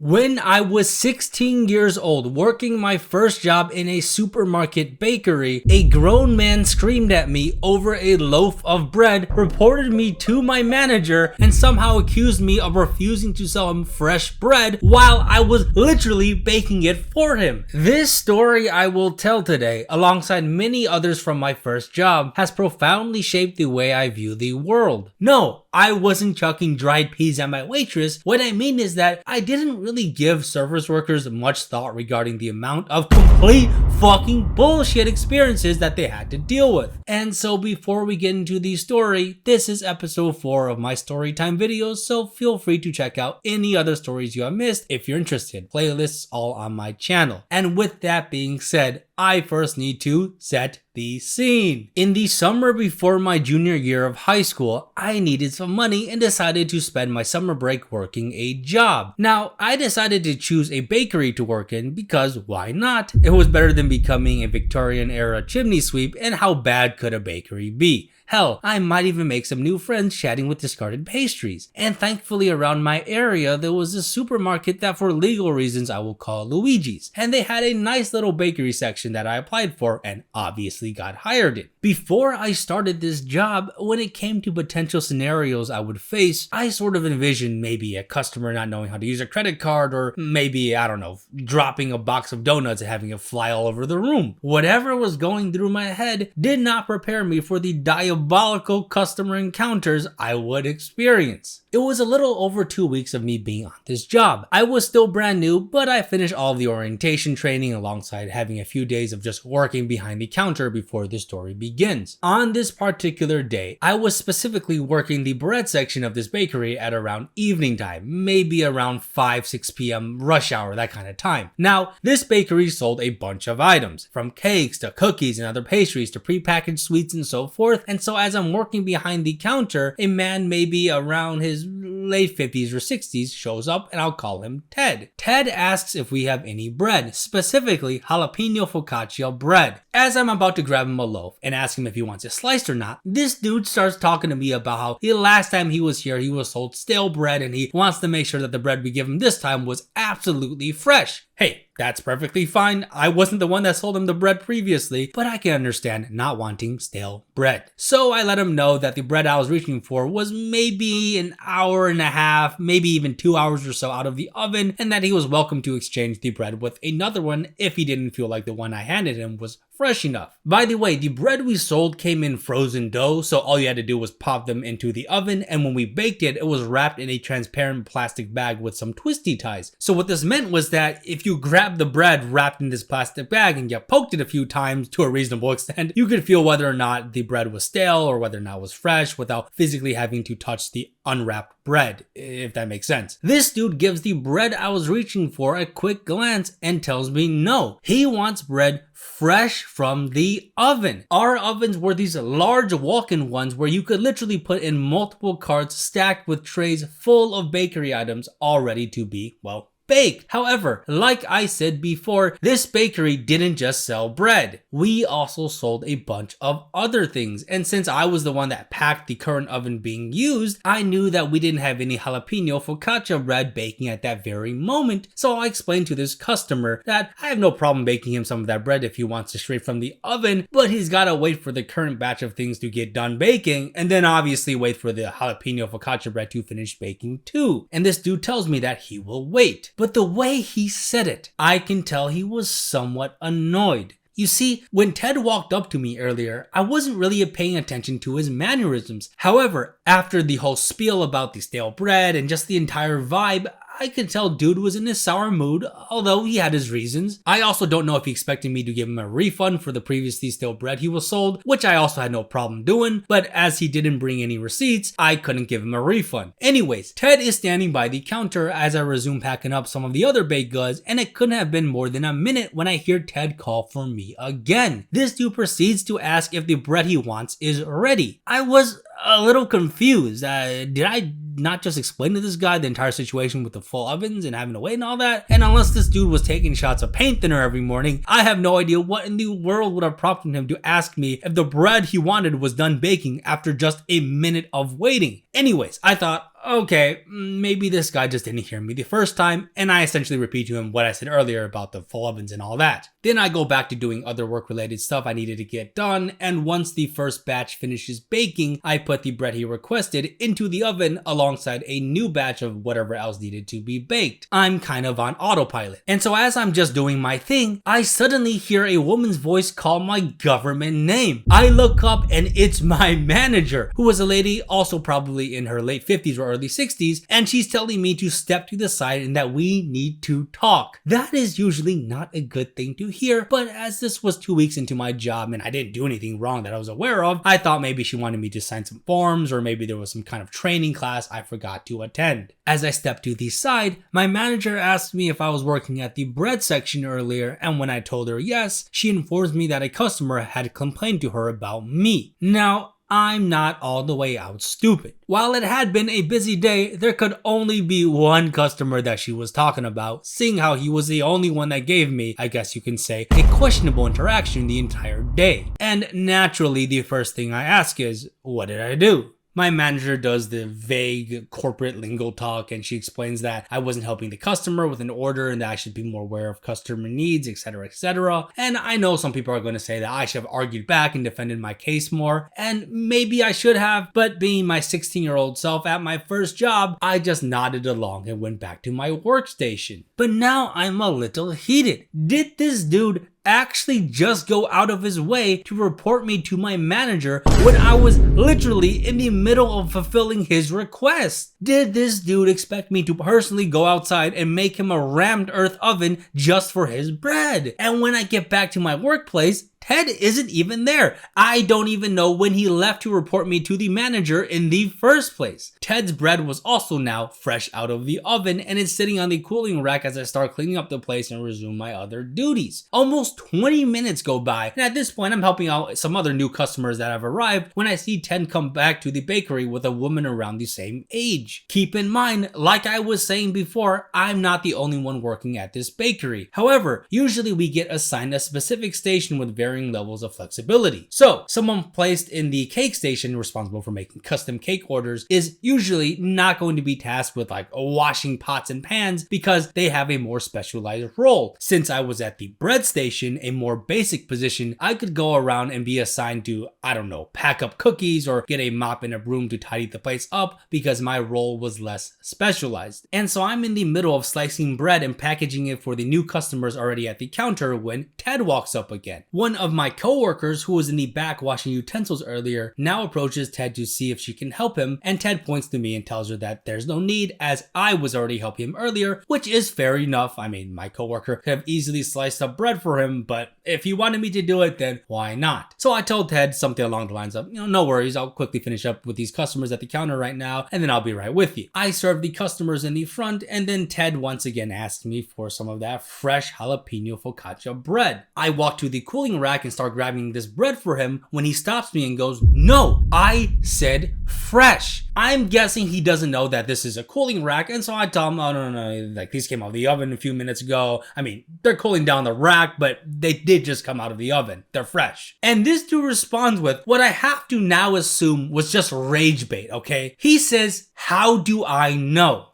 When I was 16 years old, working my first job in a supermarket bakery, a grown man screamed at me over a loaf of bread, reported me to my manager, and somehow accused me of refusing to sell him fresh bread while I was literally baking it for him. This story I will tell today, alongside many others from my first job, has profoundly shaped the way I view the world. No, I wasn't chucking dried peas at my waitress. What I mean is that I didn't really give service workers much thought regarding the amount of complete fucking bullshit experiences that they had to deal with. And so before we get into the story, this is episode 4 of my storytime videos, so feel free to check out any other stories you have missed if you're interested. Playlists all on my channel. And with that being said, I first need to set the scene. In the summer before my junior year of high school, I needed some money and decided to spend my summer break working a job. Now, I decided to choose a bakery to work in because why not? It was better than becoming a Victorian era chimney sweep, and how bad could a bakery be? Hell, I might even make some new friends chatting with discarded pastries. And thankfully around my area, there was a supermarket that for legal reasons I will call Luigi's. And they had a nice little bakery section that I applied for and obviously got hired in. Before I started this job, when it came to potential scenarios I would face, I sort of envisioned maybe a customer not knowing how to use a credit card, or maybe, I don't know, dropping a box of donuts and having it fly all over the room. Whatever was going through my head did not prepare me for the diabolical customer encounters I would experience. It was a little over 2 weeks of me being on this job. I was still brand new, but I finished all of the orientation training alongside having a few days of just working behind the counter before the story begins. On this particular day, I was specifically working the bread section of this bakery at around evening time, maybe around 5-6 p.m. rush hour, that kind of time. Now, this bakery sold a bunch of items, from cakes to cookies and other pastries to prepackaged sweets and so forth, and so as I'm working behind the counter, a man maybe around his late 50s or 60s shows up, and I'll call him Ted. Ted asks if we have any bread, specifically jalapeno focaccia bread. As I'm about to grab him a loaf and ask him if he wants it sliced or not, this dude starts talking to me about how the last time he was here, he was sold stale bread and he wants to make sure that the bread we give him this time was absolutely fresh. Hey, that's perfectly fine. I wasn't the one that sold him the bread previously, but I can understand not wanting stale bread. So I let him know that the bread I was reaching for was maybe an hour and a half, maybe even 2 hours or so out of the oven, and that he was welcome to exchange the bread with another one if he didn't feel like the one I handed him was fresh enough. By the way, the bread we sold came in frozen dough, so all you had to do was pop them into the oven, and when we baked it, it was wrapped in a transparent plastic bag with some twisty ties. So what this meant was that if you grabbed the bread wrapped in this plastic bag and you poked it a few times to a reasonable extent, you could feel whether or not the bread was stale or whether or not it was fresh without physically having to touch the unwrapped bread, if that makes sense. This dude gives the bread I was reaching for a quick glance and tells me no, he wants bread fresh from the oven. Our ovens were these large walk-in ones where you could literally put in multiple carts stacked with trays full of bakery items all ready to be, well, baked. However, like I said before, this bakery didn't just sell bread. We also sold a bunch of other things, and since I was the one that packed the current oven being used, I knew that we didn't have any jalapeno focaccia bread baking at that very moment, so I explained to this customer that I have no problem baking him some of that bread if he wants it straight from the oven, but he's gotta wait for the current batch of things to get done baking, and then obviously wait for the jalapeno focaccia bread to finish baking too. And this dude tells me that he will wait. But the way he said it, I can tell he was somewhat annoyed. You see, when Ted walked up to me earlier, I wasn't really paying attention to his mannerisms. However, after the whole spiel about the stale bread and just the entire vibe, I could tell dude was in a sour mood, although he had his reasons. I also don't know if he expected me to give him a refund for the previously stale bread he was sold, which I also had no problem doing, but as he didn't bring any receipts, I couldn't give him a refund. Anyways, Ted is standing by the counter as I resume packing up some of the other baked goods, and it couldn't have been more than a minute when I hear Ted call for me again. This dude proceeds to ask if the bread he wants is ready. I was a little confused. Did I not just explain to this guy the entire situation with the full ovens and having to wait and all that? And unless this dude was taking shots of paint thinner every morning, I have no idea what in the world would have prompted him to ask me if the bread he wanted was done baking after just a minute of waiting. Anyways, I thought, okay, maybe this guy just didn't hear me the first time, and I essentially repeat to him what I said earlier about the full ovens and all that. Then I go back to doing other work-related stuff I needed to get done, and once the first batch finishes baking, I put the bread he requested into the oven alongside a new batch of whatever else needed to be baked. I'm kind of on autopilot. And so as I'm just doing my thing, I suddenly hear a woman's voice call my government name. I look up and it's my manager, who was a lady also probably in her late 50s or early 60s, and she's telling me to step to the side and that we need to talk. That is usually not a good thing to hear, but as this was 2 weeks into my job and I didn't do anything wrong that I was aware of, I thought maybe she wanted me to sign some forms, or maybe there was some kind of training class I forgot to attend. As I stepped to the side, my manager asked me if I was working at the bread section earlier, and when I told her yes, she informs me that a customer had complained to her about me. Now, I'm not all the way out stupid. While it had been a busy day, there could only be one customer that she was talking about, seeing how he was the only one that gave me, I guess you can say, a questionable interaction the entire day. And naturally, the first thing I ask is, what did I do? My manager does the vague corporate lingo talk, and she explains that I wasn't helping the customer with an order and that I should be more aware of customer needs, etc, etc. And I know some people are going to say that I should have argued back and defended my case more, and maybe I should have, but being my 16-year-old self at my first job, I just nodded along and went back to my workstation. But now I'm a little heated. Did this dude actually just go out of his way to report me to my manager when I was literally in the middle of fulfilling his request? Did this dude expect me to personally go outside and make him a rammed earth oven just for his bread? And when I get back to my workplace, Ted isn't even there. I don't even know when he left to report me to the manager in the first place. Ted's bread was also now fresh out of the oven and is sitting on the cooling rack as I start cleaning up the place and resume my other duties. Almost 20 minutes go by, and at this point I'm helping out some other new customers that have arrived when I see Ted come back to the bakery with a woman around the same age. Keep in mind, like I was saying before, I'm not the only one working at this bakery. However, usually we get assigned a specific station with varying levels of flexibility. So, someone placed in the cake station responsible for making custom cake orders is usually not going to be tasked with like washing pots and pans because they have a more specialized role. Since I was at the bread station, a more basic position, I could go around and be assigned to, I don't know, pack up cookies or get a mop and a broom to tidy the place up because my role was less specialized. And so I'm in the middle of slicing bread and packaging it for the new customers already at the counter when Ted walks up again. One of my coworkers, who was in the back washing utensils earlier, now approaches Ted to see if she can help him, and Ted points to me and tells her that there's no need as I was already helping him earlier, which is fair enough. I mean, my coworker could have easily sliced up bread for him, but if he wanted me to do it, then why not? So I told Ted something along the lines of, no worries, I'll quickly finish up with these customers at the counter right now, and then I'll be right with you. I served the customers in the front, and then Ted once again asked me for some of that fresh jalapeno focaccia bread. I walked to the cooling rack and start grabbing this bread for him when he stops me and goes, no, I said fresh. I'm guessing he doesn't know that this is a cooling rack, and so I tell him, oh no, like these came out of the oven a few minutes ago. I mean, they're cooling down the rack, but they did just come out of the oven. They're fresh. And this dude responds with what I have to now assume was just rage bait, okay? He says, how do I know?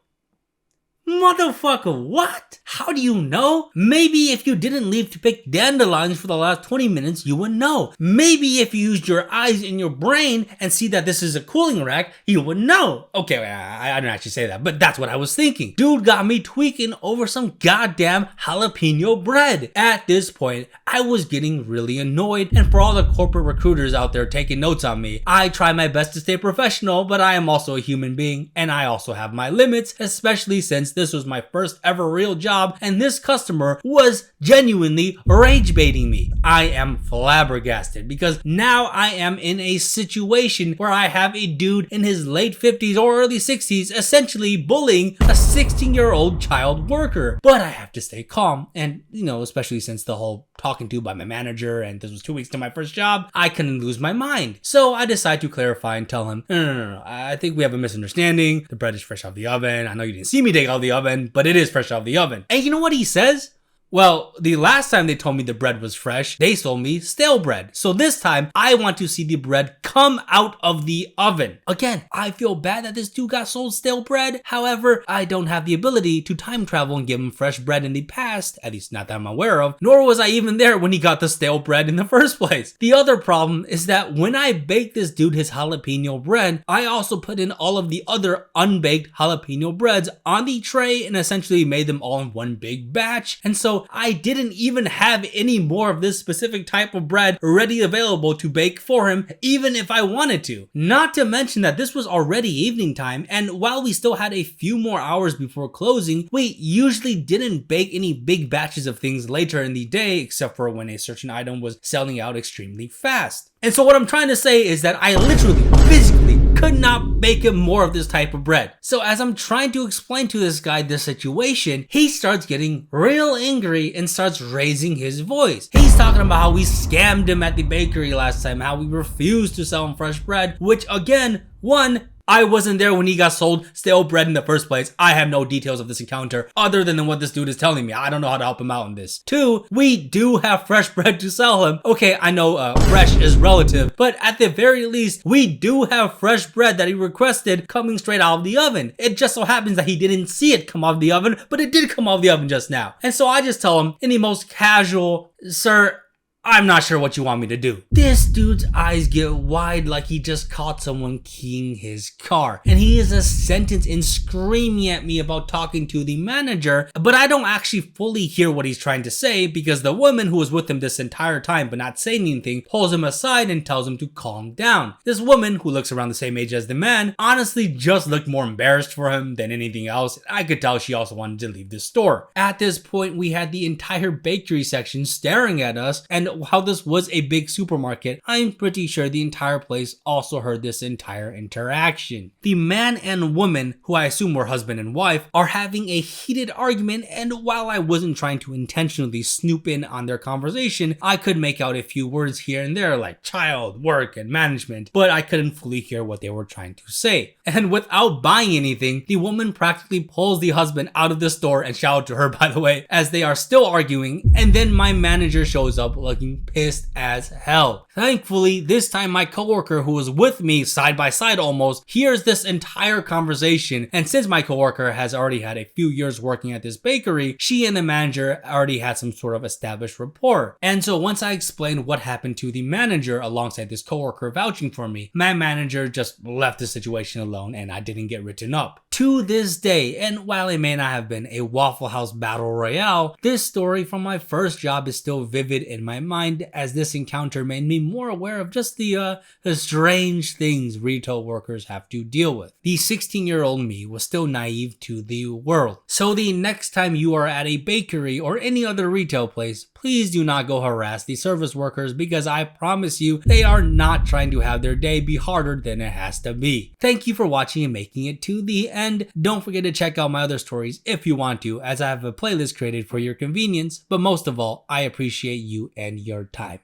Motherfucker, what? How do you know? Maybe if you didn't leave to pick dandelions for the last 20 minutes, you would know. Maybe if you used your eyes and your brain and see that this is a cooling rack, you would know. Okay, I didn't actually say that, but that's what I was thinking. Dude got me tweaking over some goddamn jalapeno bread. At this point, I was getting really annoyed, and for all the corporate recruiters out there taking notes on me, I try my best to stay professional, but I am also a human being, and I also have my limits, especially since this was my first ever real job, and this customer was genuinely rage baiting me. I am flabbergasted because now I am in a situation where I have a dude in his late 50s or early 60s essentially bullying a 16-year-old child worker. But I have to stay calm, and especially since the whole talking to by my manager and this was 2 weeks to my first job, I couldn't lose my mind. So I decide to clarify and tell him, no, I think we have a misunderstanding. The bread is fresh out of the oven. I know you didn't see me take out of the oven, but it is fresh out of the oven. And you know what he says? Well, the last time they told me the bread was fresh, they sold me stale bread. So this time, I want to see the bread come out of the oven. Again, I feel bad that this dude got sold stale bread. However, I don't have the ability to time travel and give him fresh bread in the past, at least not that I'm aware of, nor was I even there when he got the stale bread in the first place. The other problem is that when I baked this dude his jalapeno bread, I also put in all of the other unbaked jalapeno breads on the tray and essentially made them all in one big batch. And so I didn't even have any more of this specific type of bread ready available to bake for him, even if I wanted to. Not to mention that this was already evening time, and while we still had a few more hours before closing, we usually didn't bake any big batches of things later in the day, except for when a certain item was selling out extremely fast. And so what I'm trying to say is that I literally, physically, could not bake him more of this type of bread. So as I'm trying to explain to this guy this situation, he starts getting real angry and starts raising his voice. He's talking about how we scammed him at the bakery last time, how we refused to sell him fresh bread, which again, one, I wasn't there when he got sold stale bread in the first place. I have no details of this encounter other than what this dude is telling me. I don't know how to help him out in this. Two, we do have fresh bread to sell him. Okay, I know fresh is relative, but at the very least, we do have fresh bread that he requested coming straight out of the oven. It just so happens that he didn't see it come out of the oven, but it did come out of the oven just now. And so I just tell him in the most casual, sir, I'm not sure what you want me to do. This dude's eyes get wide like he just caught someone keying his car. And he is a sentence in screaming at me about talking to the manager, but I don't actually fully hear what he's trying to say because the woman who was with him this entire time but not saying anything pulls him aside and tells him to calm down. This woman, who looks around the same age as the man, honestly just looked more embarrassed for him than anything else. I could tell she also wanted to leave the store. At this point, we had the entire bakery section staring at us, and how this was a big supermarket, I'm pretty sure the entire place also heard this entire interaction. The man and woman, who I assume were husband and wife, are having a heated argument, and while I wasn't trying to intentionally snoop in on their conversation, I could make out a few words here and there like child, work, and management, but I couldn't fully hear what they were trying to say. And without buying anything, the woman practically pulls the husband out of the store, and shout out to her, by the way, as they are still arguing, and then my manager shows up looking pissed as hell. Thankfully, this time my coworker, who was with me side by side almost, hears this entire conversation, and since my coworker has already had a few years working at this bakery, she and the manager already had some sort of established rapport. And so once I explained what happened to the manager alongside this coworker vouching for me, my manager just left the situation alone and I didn't get written up. To this day, and while it may not have been a Waffle House battle royale, this story from my first job is still vivid in my mind, as this encounter made me more aware of just the strange things retail workers have to deal with. The 16-year-old me was still naive to the world. So the next time you are at a bakery or any other retail place, please do not go harass the service workers, because I promise you they are not trying to have their day be harder than it has to be. Thank you for watching and making it to the end. Don't forget to check out my other stories if you want to, as I have a playlist created for your convenience, but most of all, I appreciate you and your time.